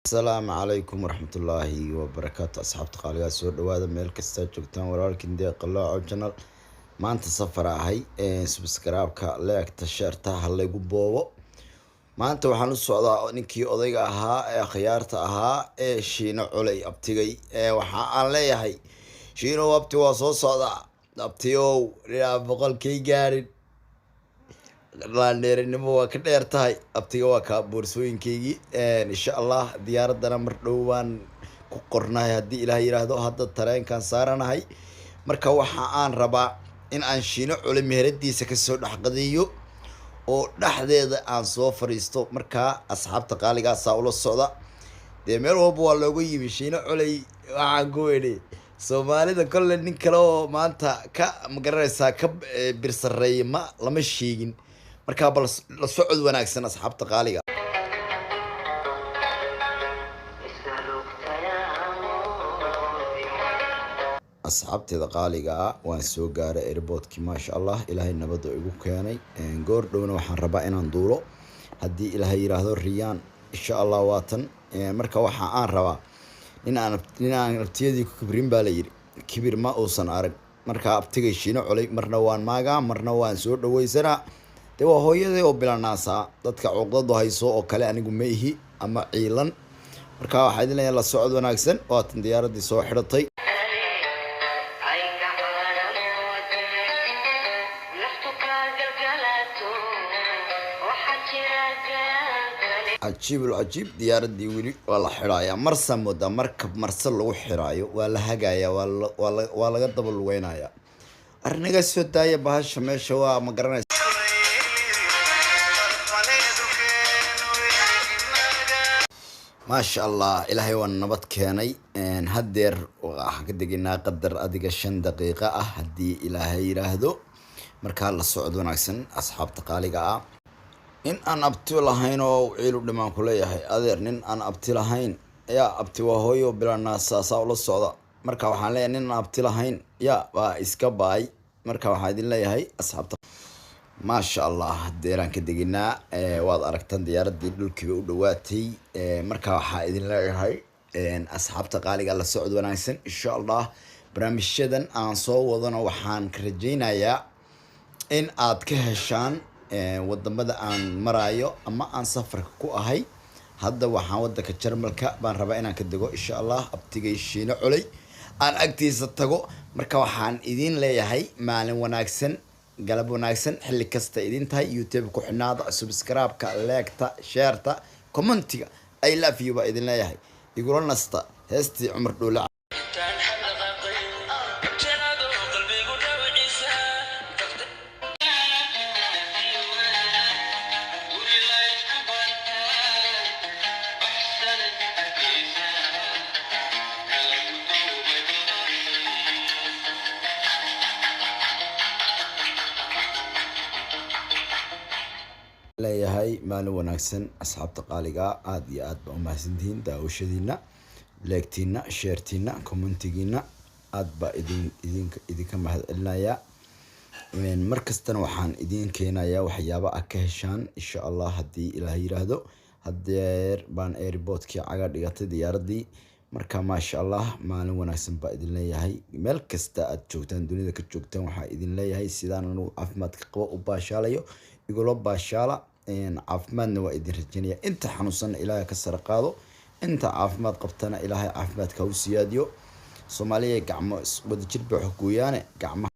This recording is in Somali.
السلام عليكم ورحمة الله وبركاته. أصحاب تقاليد سور دوادا ميل كستا جوجتان ولكن دي قلاع جنرال ما أنت سفر هاي سبسكرايب كلاك تشيرتا هالليجو بوبو ما أنت وحنو السعودة نكي أضيق أها خيارت أها شينو علي أبتغي وحان لي هاي شينو أبتي وصو صعودة أبتيو ريا بقل كي جارد laandheerinimo waa ka dheer tahay abtiga waa ka boorsooyinkaygii insha Allah diyaaradana mar dhow waan ku qornahay haddii ilaahay yiraahdo hadda tareenkan saaranahay marka waxa aan rabaa in aan shiino culi meheradiisa ka soo dhaxqadiyo oo dhaxdeeda aan soo fariisto marka asxaabta qaaliga ula socda dee meel walba waa loogu yimi shiino culi waxaan ku weydhi Soomaalida kolle nin kale oo maanta ka magaranaysaa ka birsareey ma lama sheegin marka bal la socod wanaagsan asxaabta qaaliga asxaabteeda qaaliga waan soo gaaray airportkii ma sha Allah ilaahay nabad igu keenay goor dhowna waxaan rabaa inaan duulo haddii ilaahay yiraahdo riyaan insha Allah waatan marka waxa aan rabaa in aan abtiyadii ku kibrin baa la yiri kibir ma uusan arag marka abtigay shiino culay marna waan maaga marna waan soo dhawaysanaa de waa hooyaday oo bilanaasa dadka cuqdadu hayso oo kale anigu ma ihi ama ciilan marka waxa idin la socod wanaagsan oo tan diyaaradii soo xidhatay عجيب دياردي ولي والله حرايا مرسى مودا مركب مرسى لو حرايو ولا هجايا ولا قدب الوينايا أرنجا سودايا بهاش ماشي وا مقرنة ما شاء الله إلهي والنبض كاني نهدر وحقدقنا قدر أديك 5 دقيقة هدي إلهي راهدو مركال الصعود ونعكسن أصحاب تقاليقا in aan abti lahayn oo ciilu dhimaan ku leeyahay adeer nin aan abti lahayn yaa abti waa hooyo bilana saasa ula socda marka waxaan leeyahay nin aan abti lahayn yaa waa iska baay marka waxaan idin leeyahay asxaabta ma sha Allah deeraan ka deginaa waad aragtaan diyaaradii dhulkiiba u dhawaatay marka waxaan idin leeyahay asxaabta qaaliga la socod wanaagsan insha Allah barnaamijyadan aan soo wadano waxaan ka rajaynayaa in aad ka heshaan wadamada aan marayo ama aan safarka ku ahay hadda waxaan wadanka Jarmalka baan rabaa inaan ka dago insha Allah abtigay shiino culay aan agtiisa tago marka waxaan idin leeyahay maalin wanaagsan galab wanaagsan xilli kasta idin tahay YouTube ku xinaada subscribe-ka like-ta share-ta comment-iga I love you ba idin leeyahay igula nasta heestii Umar Dhuule leeyahay maalin wanaagsan asxaabta qaaliga aad iyo aad ba u mahadsantihiin daawashadiina leegtiina sheertiina commentigiina aad ba idinka mahadcelinaya markastana waxaan idin keenayaa waxyaabo ah ka heshaan insha Allah haddii ilaahay yiraahdo hadeer baan airportkii caga dhigatay diyaaradii marka ma sha Allah maalin wanaagsan ba idin leeyahay meel kasta aad joogtaan dunida ka joogtaan waxa idin leeyahay sidaan anu caafimaadka qabo u baashaalayo igula baashaala caafimaadna waa idin rajaynaya inta xanuunsan ilaahay ka sar qaado inta caafimaad qabtana ilaahay caafimaadka u siyaadiyo Soomaaliya gacmo wada jir baa xogooyaane gacmo